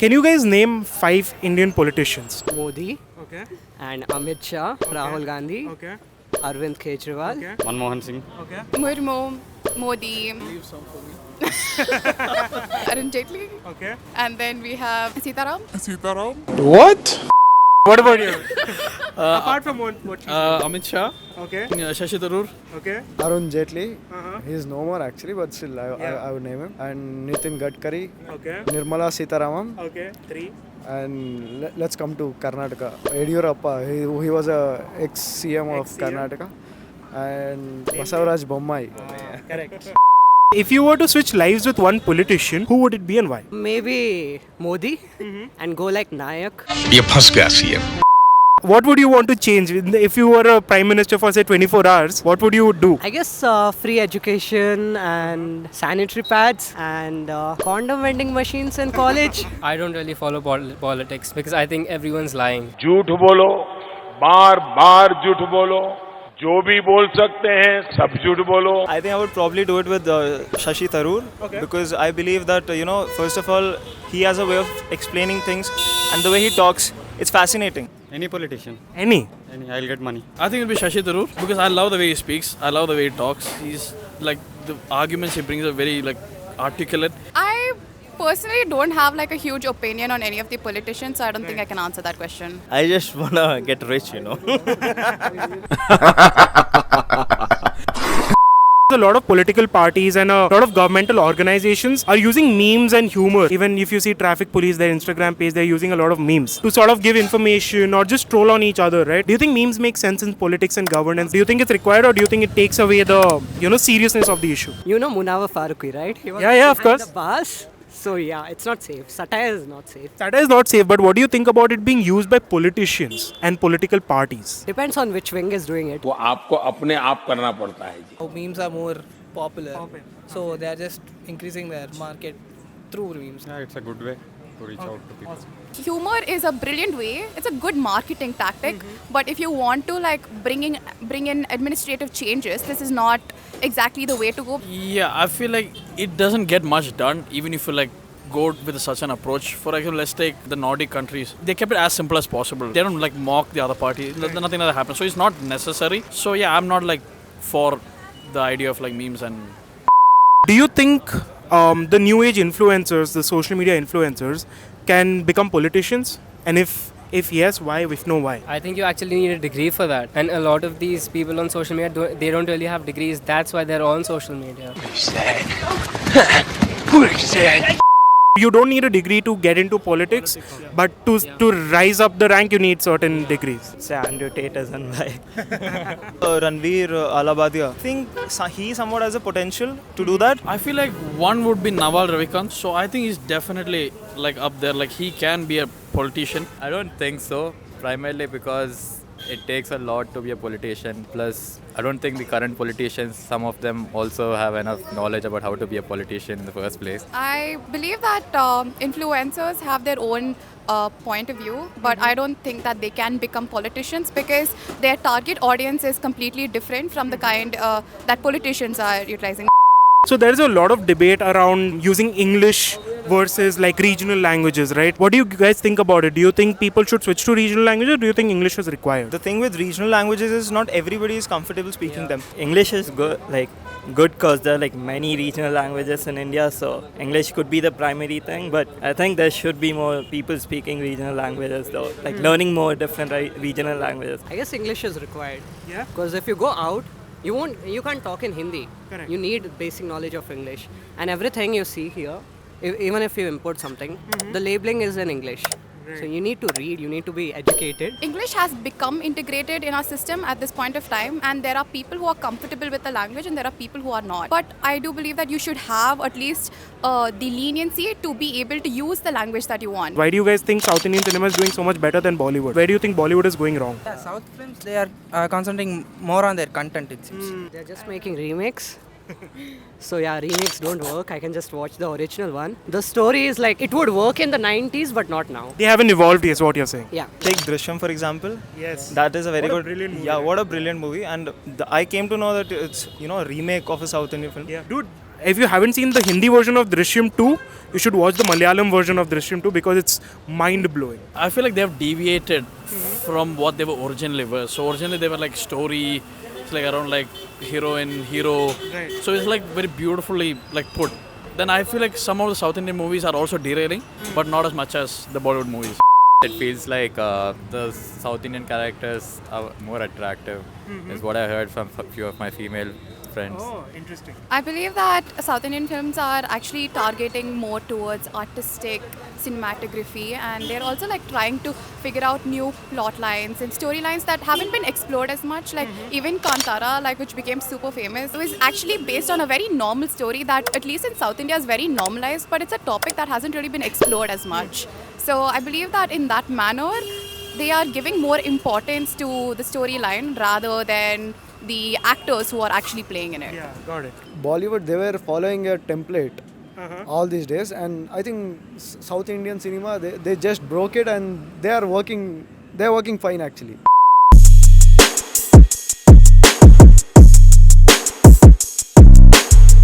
Can you guys name 5 Indian politicians? Modi Okay. and Amit Shah, Rahul Gandhi, Okay. Arvind Kejriwal. Okay. Manmohan Singh. Okay. Murmu, Modi, Arun Jaitley, Okay. and then we have Sitaram. What about you? Apart from what you Amit Shah. Okay. Shashi Tharoor. Okay. Arun Jaitley. Uh-huh. He is no more actually, but still I would name him. And Nitin Gadkari, Okay. Nirmala Sitaraman, Okay. 3. and let's come to Karnataka. Yediyurappa, he was a ex-CM of Ex-CM. Karnataka. And Basavaraj Bommai. Correct. If you were to switch lives with one politician, who would it be and why? Maybe Modi and go like Nayak. ये फंस गया CM What would you want to change? If you were a prime minister for say 24 hours, what would you do? I guess free education and sanitary pads and condom vending machines in college. I don't really follow politics because I think everyone's lying. झूठ बोलो बार बार झूठ बोलो जो भी बोल सकते हैं सब झूठ बोलो I think I would probably do it with Shashi Tharoor because I believe that first of all he has a way of explaining things and the way he talks, it's fascinating. Any politician. Any? I'll get money. I think it'll be Shashi Tharoor because I love the way he speaks. I love the way he talks. He's like the arguments he brings are very like articulate. I personally don't have like a huge opinion on any of the politicians, so I don't think I can answer that question. I just wanna get rich, A lot of political parties and a lot of governmental organizations are using memes and humor. Even if you see traffic police, their Instagram page, they're using a lot of memes to sort of give information or just troll on each other, right? Do you think memes make sense in politics and governance? Do you think it's required or do you think it takes away the, seriousness of the issue? You know Munawar Faruqi, right? He was Yeah, of behind course. The bars. So yeah, it's not safe. Satire is not safe. Satire is not safe, but what do you think about it being used by politicians and political parties? Depends on which wing is doing it. वो आपको अपने आप करना पड़ता है जी Memes are more popular, so they are just increasing their market through memes. Yeah, it's a good way to reach out to people. Humor is a brilliant way. It's a good marketing tactic. But if you want to like bring in administrative changes, this is not exactly the way to go. Yeah, I feel like it doesn't get much done even if you like go with such an approach. For example, let's take the Nordic countries. They kept it as simple as possible. They don't like mock the other party. Nothing like that happens. So it's not necessary. So yeah, I'm not like for the idea of like memes and. Do you think the new age influencers, the social media influencers, can become politicians? And if yes, why? If no, why? I think you actually need a degree for that. And a lot of these people on social media, they don't really have degrees. That's why they're on social media. You don't need a degree to get into politics, but to rise up the rank, you need certain degrees. Say Andrew Tate and why. Ranveer Alabadia. I think he somewhat has a potential to do that. I feel like one would be Nawal Ravikant. So I think he's definitely like up there. Like he can be a politician. I don't think so. Primarily because it takes a lot to be a politician. Plus, I don't think the current politicians, some of them also have enough knowledge about how to be a politician in the first place. I believe that influencers have their own point of view, but I don't think that they can become politicians because their target audience is completely different from the kind that politicians are utilizing. So there is a lot of debate around using English versus like regional languages, right? What do you guys think about it? Do you think people should switch to regional languages or do you think English is required? The thing with regional languages is not everybody is comfortable speaking them. English is good because there are like many regional languages in India, so English could be the primary thing, but I think there should be more people speaking regional languages though, like learning more different regional languages. I guess English is required. Yeah. Because if you go out, you can't talk in Hindi. Correct. You need basic knowledge of English. And everything you see here, even if you import something, the labeling is in English. So you need to read, you need to be educated. English has become integrated in our system at this point of time, and there are people who are comfortable with the language and there are people who are not. But I do believe that you should have at least the leniency to be able to use the language that you want. Why do you guys think South Indian cinema is doing so much better than Bollywood? Where do you think Bollywood is going wrong? Yeah, South films, they are concentrating more on their content, it seems. They're just making remakes. So yeah, remakes don't work. I can just watch the original one. The story is like, it would work in the 90s, but not now. They haven't evolved, is what you're saying. Yeah. Take Drishyam for example. Yes. That is a very good. Brilliant movie. Yeah, what a brilliant movie. And I came to know that it's a remake of a South Indian film. Yeah. Dude, If you haven't seen the Hindi version of Drishyam 2, you should watch the Malayalam version of Drishyam 2 because it's mind blowing. I feel like they have deviated from what they were originally were. So originally they were like story, it's like around like heroine, hero. Right. So it's like very beautifully like put. Then I feel like some of the South Indian movies are also derailing, but not as much as the Bollywood movies. It feels like the South Indian characters are more attractive, is what I heard from a few of my female friends. Oh, interesting. I believe that South Indian films are actually targeting more towards artistic cinematography, and they're also like trying to figure out new plot lines and storylines that haven't been explored as much. Like even Kantara, like which became super famous, it was actually based on a very normal story that at least in South India is very normalized, but it's a topic that hasn't really been explored as much. So I believe that in that manner, they are giving more importance to the storyline rather than the actors who are actually playing in it. Yeah, got it. Bollywood, they were following a template all these days, and I think South Indian cinema, they just broke it, and they're working fine actually.